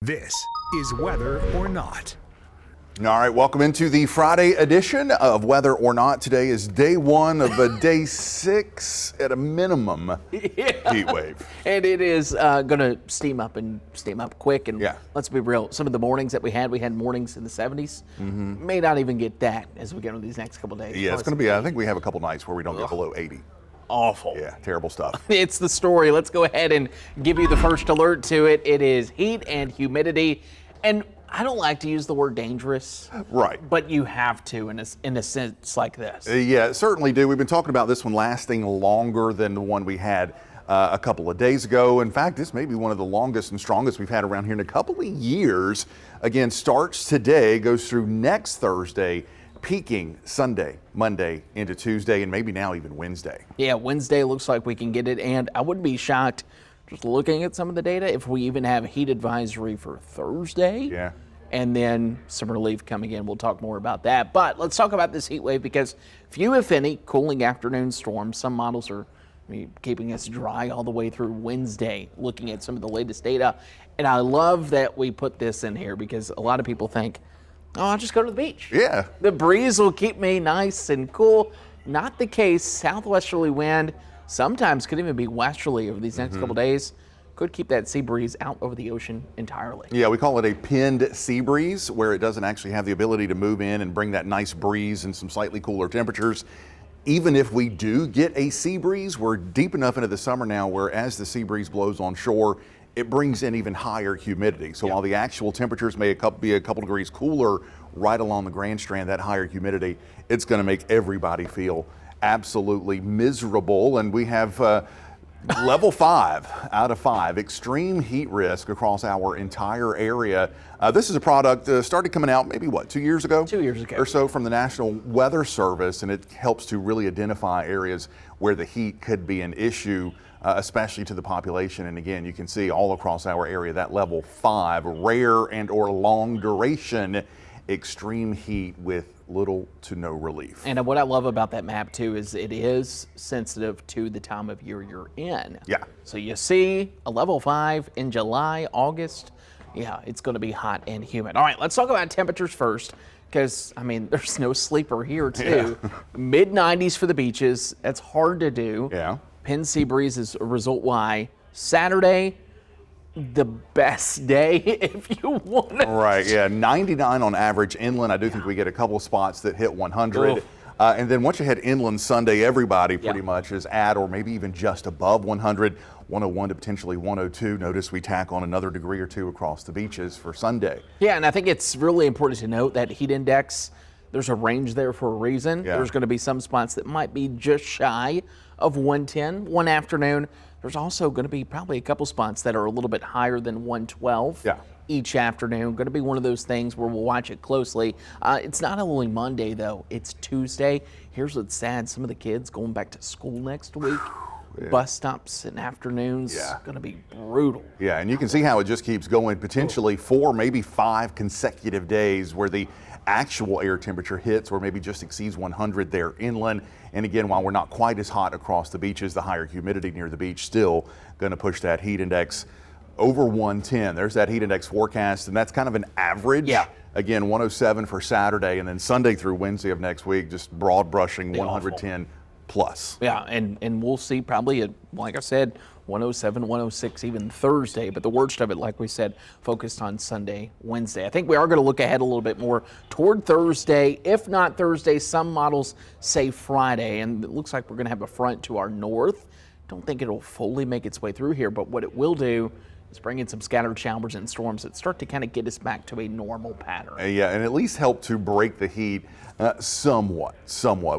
This is Weather or Not. All right, welcome into the Friday edition of Weather or Not. Today is day one of a day 6 at a minimum heat wave. And it is going to steam up quick. And Yeah. let's be real, some of the mornings that we had mornings in the 70s. May not even get that as we get into these next couple days. Yeah, it's going to be, I think we have a couple nights where we don't get below 80. Awful. Yeah, terrible stuff. It's the story. Let's go ahead and give you the first alert to it. It is heat and humidity. And I don't like to use the word dangerous. Right. But you have to in a sense like this. Yeah, certainly do. We've been talking about this one lasting longer than the one we had a couple of days ago. In fact, this may be one of the longest and strongest we've had around here in a couple of years. Again, starts today, goes through next Thursday, peaking Sunday, Monday into Tuesday, and maybe now even Wednesday. Yeah, Wednesday looks like we can get it, and I wouldn't be shocked just looking at some of the data if we even have a heat advisory for Thursday. Yeah. And then some relief coming in. We'll talk more about that. But let's talk about this heat wave because few, if any, cooling afternoon storms. Some models are keeping us dry all the way through Wednesday, looking at some of the latest data. And I love that we put this in here because a lot of people think, oh, I'll just go to the beach. Yeah. The breeze will keep me nice and cool. Not the case. Southwesterly wind sometimes could even be westerly over these next couple days. Could keep that sea breeze out over the ocean entirely. Yeah, we call it a pinned sea breeze, where it doesn't actually have the ability to move in and bring that nice breeze and some slightly cooler temperatures. Even if we do get a sea breeze, we're deep enough into the summer now where as the sea breeze blows on shore, it brings in even higher humidity. So while the actual temperatures may be a couple degrees cooler right along the Grand Strand, that higher humidity, it's going to make everybody feel absolutely miserable. And we have level 5 out of 5, extreme heat risk across our entire area. This is a product started coming out maybe 2 years ago? 2 years ago. Or so from the National Weather Service, and it helps to really identify areas where the heat could be an issue, especially to the population. And again, you can see all across our area that level 5, rare and or long duration extreme heat with little to no relief. And what I love about that map too is it is sensitive to the time of year you're in. Yeah. So you see a level 5 in July, August. Yeah, it's going to be hot and humid. All right, let's talk about temperatures first because, there's no sleeper here too. Yeah. Mid-90s for the beaches. That's hard to do. Yeah. Penn Sea Breeze is a result why. Saturday, the best day if you want it. Right, yeah, 99 on average inland. I do think we get a couple of spots that hit 100. Oof. And then once you hit inland Sunday, everybody pretty much is at or maybe even just above 100, 101 to potentially 102. Notice we tack on another degree or two across the beaches for Sunday. Yeah, and I think it's really important to note that heat index, there's a range there for a reason. Yeah. There's going to be some spots that might be just shy of 110 one afternoon. There's also going to be probably a couple spots that are a little bit higher than 112 each afternoon. Going to be one of those things where we'll watch it closely. It's not only Monday, though. It's Tuesday. Here's what's sad. Some of the kids going back to school next week. Bus stops and afternoons. Going to be brutal. Yeah, and you can see how it just keeps going, potentially 4, maybe 5 consecutive days where the actual air temperature hits or maybe just exceeds 100 there inland. And again, while we're not quite as hot across the beaches, the higher humidity near the beach still going to push that heat index over 110. There's that heat index forecast, and that's kind of an average. Yeah. Again, 107 for Saturday, and then Sunday through Wednesday of next week, just broad brushing 110 plus. Yeah, and we'll see probably, like I said, 107, 106 even Thursday. But the worst of it, like we said, focused on Sunday, Wednesday. I think we are going to look ahead a little bit more toward Thursday. If not Thursday, some models say Friday. And it looks like we're going to have a front to our north. Don't think it'll fully make its way through here. But what it will do is bring in some scattered showers and storms that start to kind of get us back to a normal pattern. Yeah, and at least help to break the heat somewhat.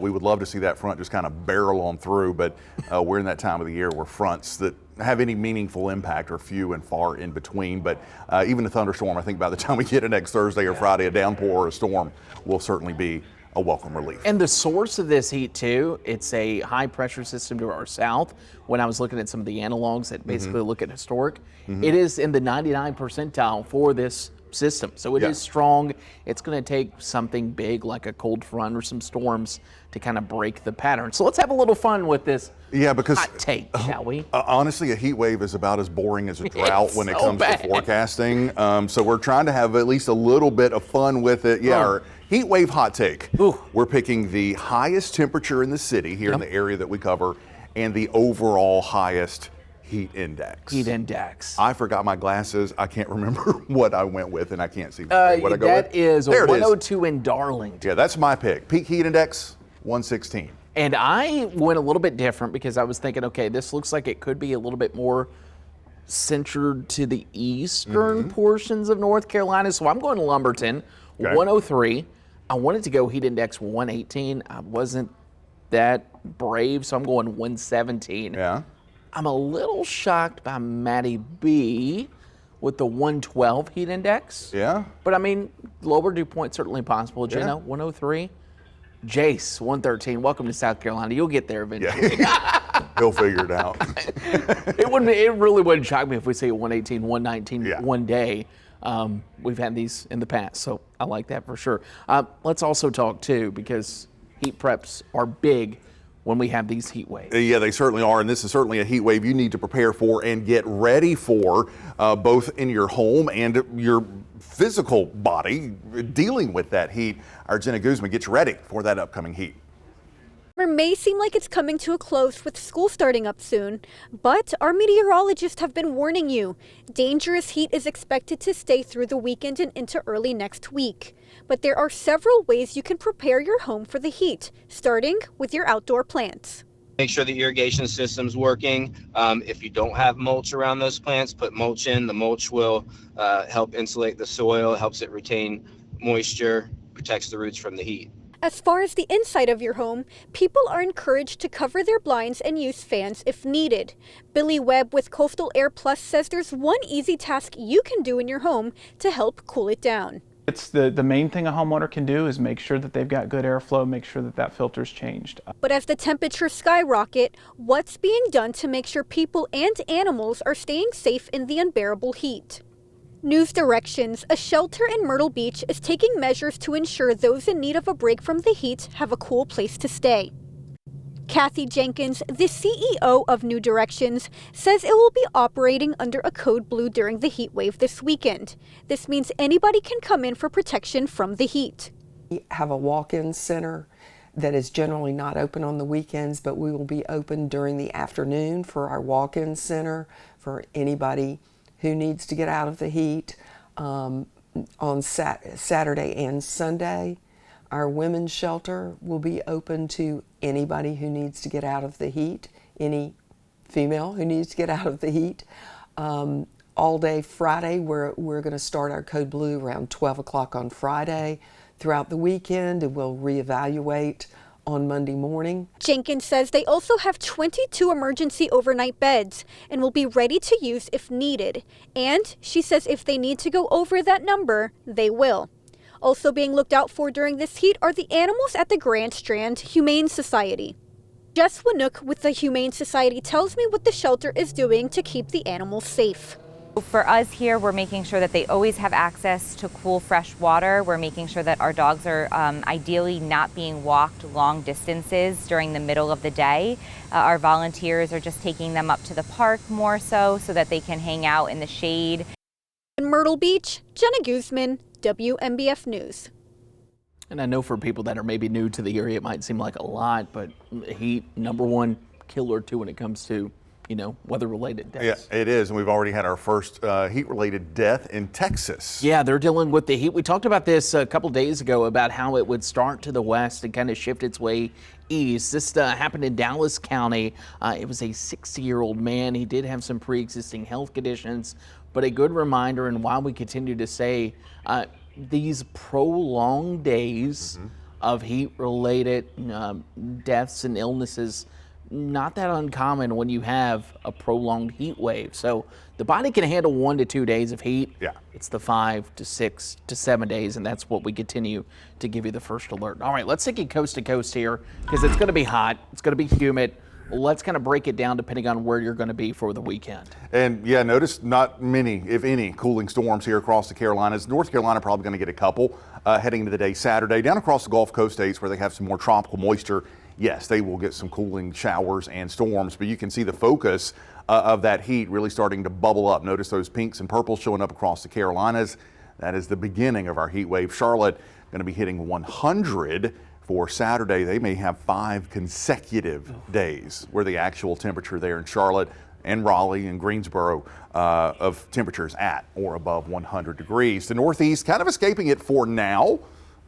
We would love to see that front just kind of barrel on through, but we're in that time of the year where fronts that have any meaningful impact are few and far in between. But even a thunderstorm, I think by the time we get it next Thursday or Friday, a downpour or a storm will certainly be a welcome relief. And the source of this heat too, it's a high pressure system to our south. When I was looking at some of the analogs that basically look at historic, it is in the 99 percentile for this system. So it is strong. It's going to take something big like a cold front or some storms to kind of break the pattern. So let's have a little fun with this because hot take, shall we? Honestly, a heat wave is about as boring as a drought when it so comes bad. to forecasting. So we're trying to have at least a little bit of fun with it. Yeah, our heat wave hot take. Ooh. We're picking the highest temperature in the city here in the area that we cover and the overall highest heat index. Heat index. I forgot my glasses. I can't remember what I went with, and I can't see what I go with. That is a There it is. 102 in Darlington. Yeah, that's my pick. Peak heat index, 116. And I went a little bit different because I was thinking, okay, this looks like it could be a little bit more centered to the eastern portions of North Carolina. So I'm going to Lumberton, 103. I wanted to go heat index 118. I wasn't that brave, so I'm going 117. Yeah. I'm a little shocked by Matty B with the 112 heat index. Yeah. But I mean, lower dew point certainly possible. Jenna, 103. Jace, 113. Welcome to South Carolina. You'll get there eventually. Yeah. He'll figure it out. It really wouldn't shock me if we say 118, 119 one day. We've had these in the past, so I like that for sure. Let's also talk too, because heat preps are big when we have these heat waves. Yeah, they certainly are, and this is certainly a heat wave you need to prepare for and get ready for, both in your home and your physical body dealing with that heat. Our Jenna Guzman gets ready for that upcoming heat. Summer may seem like it's coming to a close with school starting up soon, but our meteorologists have been warning you. Dangerous heat is expected to stay through the weekend and into early next week. But there are several ways you can prepare your home for the heat, starting with your outdoor plants. Make sure the irrigation system's working. If you don't have mulch around those plants, put mulch in. The mulch will help insulate the soil, helps it retain moisture, protects the roots from the heat. As far as the inside of your home, people are encouraged to cover their blinds and use fans if needed. Billy Webb with Coastal Air Plus says there's one easy task you can do in your home to help cool it down. It's the main thing a homeowner can do is make sure that they've got good airflow, make sure that that filter's changed. But as the temperatures skyrocket, what's being done to make sure people and animals are staying safe in the unbearable heat? News Directions, a shelter in Myrtle Beach, is taking measures to ensure those in need of a break from the heat have a cool place to stay. Kathy Jenkins, the CEO of New Directions, says it will be operating under a code blue during the heat wave this weekend. This means anybody can come in for protection from the heat. We have a walk-in center that is generally not open on the weekends, but we will be open during the afternoon for our walk-in center for anybody who needs to get out of the heat. On Saturday and Sunday, our women's shelter will be open to anybody who needs to get out of the heat, any female who needs to get out of the heat. All day Friday, we're going to start our code blue around 12 o'clock on Friday. Throughout the weekend, and we'll reevaluate on Monday morning. Jenkins says they also have 22 emergency overnight beds and will be ready to use if needed. And she says if they need to go over that number, they will. Also being looked out for during this heat are the animals at the Grand Strand Humane Society. Jess Winook with the Humane Society tells me what the shelter is doing to keep the animals safe. For us here, we're making sure that they always have access to cool, fresh water. We're making sure that our dogs are ideally not being walked long distances during the middle of the day. Our volunteers are just taking them up to the park more so that they can hang out in the shade. In Myrtle Beach, Jenna Guzman, WMBF News. And I know for people that are maybe new to the area, it might seem like a lot, but heat, number one killer too when it comes to weather-related deaths. Yeah, it is, and we've already had our first heat-related death in Texas. Yeah, they're dealing with the heat. We talked about this a couple days ago about how it would start to the west and kind of shift its way east. This happened in Dallas County. It was a 60-year-old man. He did have some pre-existing health conditions, but a good reminder, and why we continue to say these prolonged days of heat-related deaths and illnesses, not that uncommon when you have a prolonged heat wave. So the body can handle 1 to 2 days of heat. Yeah. It's the 5 to 6 to 7 days, and that's what we continue to give you the first alert. All right, let's take it coast to coast here because it's going to be hot. It's going to be humid. Let's kind of break it down depending on where you're going to be for the weekend. And yeah, notice not many, if any, cooling storms here across the Carolinas. North Carolina probably going to get a couple heading into the day Saturday. Down across the Gulf Coast states where they have some more tropical moisture, yes, they will get some cooling showers and storms, but you can see the focus of that heat really starting to bubble up. Notice those pinks and purples showing up across the Carolinas. That is the beginning of our heat wave. Charlotte going to be hitting 100 for Saturday. They may have 5 consecutive days where the actual temperature there in Charlotte and Raleigh and Greensboro of temperatures at or above 100 degrees. The Northeast kind of escaping it for now.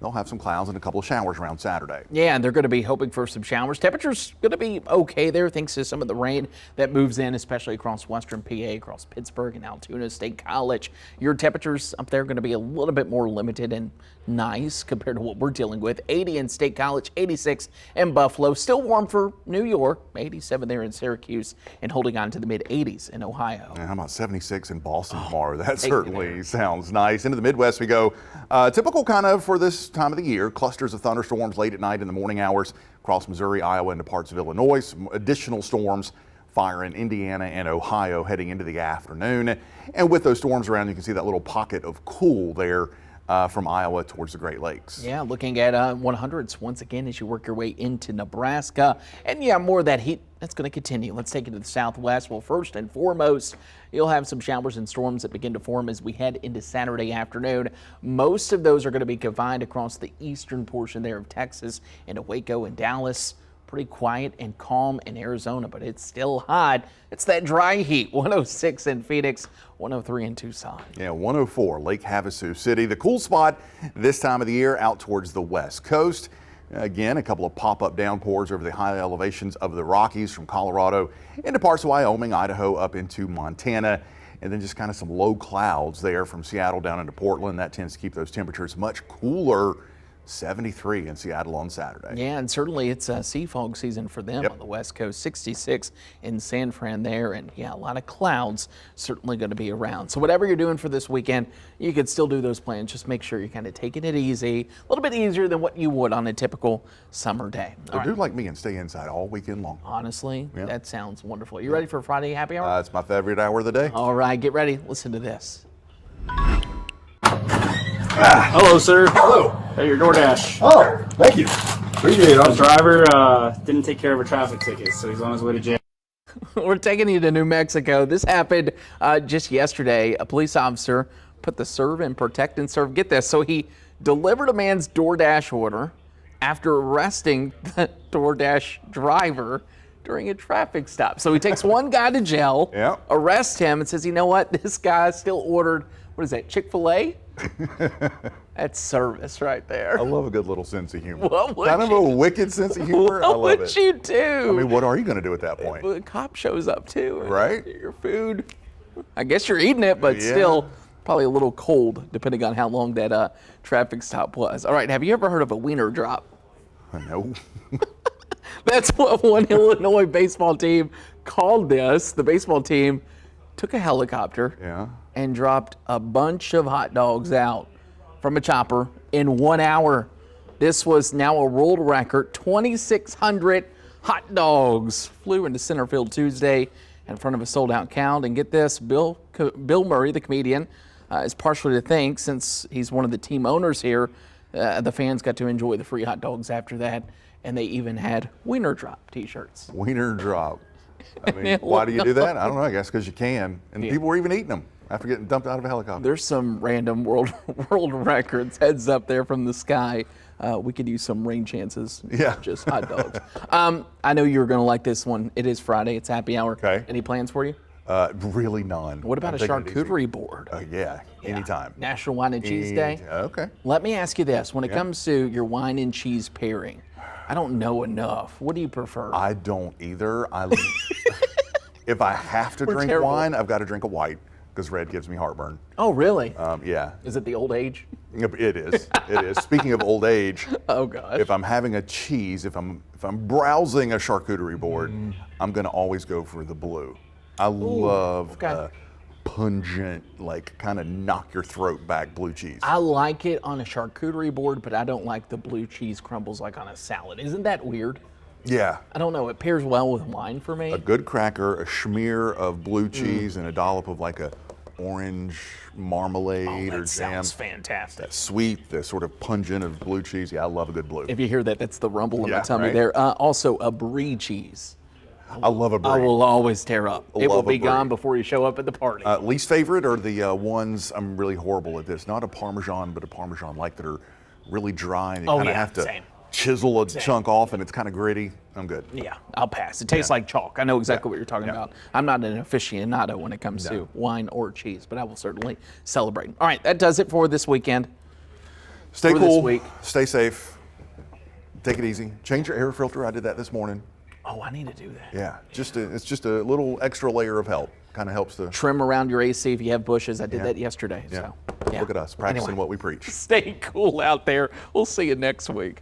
They'll have some clouds and a couple of showers around Saturday. Yeah, and they're going to be hoping for some showers. Temperatures going to be okay there thanks to some of the rain that moves in, especially across western PA, across Pittsburgh and Altoona State College. Your temperatures up there are going to be a little bit more limited and nice compared to what we're dealing with. 80 in State College, 86 in Buffalo. Still warm for New York, 87 there in Syracuse, and holding on to the mid-80s in Ohio. And how about 76 in Boston tomorrow? That certainly sounds nice. Into the Midwest we go. Typical kind of for this time of the year. Clusters of thunderstorms late at night in the morning hours across Missouri, Iowa, into parts of Illinois. Some additional storms fire in Indiana and Ohio heading into the afternoon. And with those storms around, you can see that little pocket of cool there from Iowa towards the Great Lakes. Yeah, looking at 100s once again as you work your way into Nebraska. And yeah, more of that heat that's going to continue. Let's take it to the southwest. Well, first and foremost, you'll have some showers and storms that begin to form as we head into Saturday afternoon. Most of those are going to be confined across the eastern portion there of Texas into Waco and Dallas. Pretty quiet and calm in Arizona, but it's still hot. It's that dry heat. 106 in Phoenix, 103 in Tucson. Yeah, 104, Lake Havasu City. The cool spot this time of the year out towards the west coast. Again, a couple of pop-up downpours over the high elevations of the Rockies from Colorado into parts of Wyoming, Idaho, up into Montana. And then just kind of some low clouds there from Seattle down into Portland. That tends to keep those temperatures much cooler. 73 in Seattle on Saturday. Yeah, and certainly it's sea fog season for them on the West Coast. 66 in San Fran there, and yeah, a lot of clouds certainly going to be around. So whatever you're doing for this weekend, you could still do those plans. Just make sure you're kind of taking it easy, a little bit easier than what you would on a typical summer day. So do like me and stay inside all weekend long. Honestly, that sounds wonderful. You ready for Friday happy hour? It's my favorite hour of the day. All right, get ready. Listen to this. Hello, sir. Hello. Hey, your DoorDash. Oh, thank you. Appreciate it. The driver didn't take care of a traffic ticket, so he's on his way to jail. We're taking you to New Mexico. This happened just yesterday. A police officer put the serve and protect and serve. Get this. So he delivered a man's DoorDash order after arresting the DoorDash driver during a traffic stop. So he takes one guy to jail, arrests him, and says, you know what? This guy still ordered, what is that, Chick-fil-A? That's service right there. I love a good little sense of humor. What would kind of a wicked sense of humor. I love What it. would you do? I mean, what are you going to do at that point? The cop shows up too. Right? Your food. I guess you're eating it, but still probably a little cold depending on how long that traffic stop was. All right, have you ever heard of a wiener drop? No. That's what one Illinois baseball team called this. The baseball team took a helicopter and dropped a bunch of hot dogs out from a chopper in 1 hour. This was now a world record. 2,600 hot dogs flew into center field Tuesday in front of a sold-out crowd. And get this, Bill Murray, the comedian, is partially to thank since he's one of the team owners here. The fans got to enjoy the free hot dogs after that, and they even had Wiener Drop t-shirts. Wiener Drop. I mean, why do you do that? I don't know. I guess because you can. And people were even eating them after getting dumped out of a helicopter. There's some random world records. Heads up there from the sky. We could use some rain chances. Yeah. Just hot dogs. I know you're going to like this one. It is Friday. It's happy hour. Okay. Any plans for you? Really none. What about a charcuterie board? Yeah, anytime. National Wine and Cheese Day. Okay. Let me ask you this. When it comes to your wine and cheese pairing, I don't know enough. What do you prefer? I don't either. If I have to drink terrible. wine, I've got to drink a white because red gives me heartburn. Oh, really? Yeah. Is it the old age? It is. It is. Speaking of old age, oh gosh. If I'm having a cheese, if I'm browsing a charcuterie board, I'm going to always go for the blue. I love pungent, like kind of knock your throat back blue cheese. I like it on a charcuterie board, but I don't like the blue cheese crumbles like on a salad. Isn't that weird? Yeah. I don't know. It pairs well with wine for me. A good cracker, a smear of blue cheese, and a dollop of like a orange marmalade or That jam. sounds fantastic. Sweet, the sort of pungent of blue cheese. Yeah, I love a good blue. If you hear that, that's the rumble in Yeah, my tummy right? there. Also, a brie cheese. I love a brie. I will always tear up. It will Love a be brie. gone before you show up at the party. Least favorite are the ones, I'm really horrible at this, not a Parmesan, but a Parmesan-like that are really dry and you Oh, kind of yeah, have to same. chisel a chunk off and it's kind of gritty. I'm good. Yeah, I'll pass. It tastes like chalk. I know exactly what you're talking about. I'm not an aficionado when it comes to wine or cheese, but I will certainly celebrate. All right, that does it for this weekend. Stay For this cool, week. stay safe, take it easy. Change your air filter. I did that this morning. Oh, I need to do that. Yeah, it's just a little extra layer of help. Kind of helps to. Trim around your AC if you have bushes. I did Yeah. that yesterday. Yeah. So, yeah. Look at us practicing Anyway, what we preach. Stay cool out there. We'll see you next week.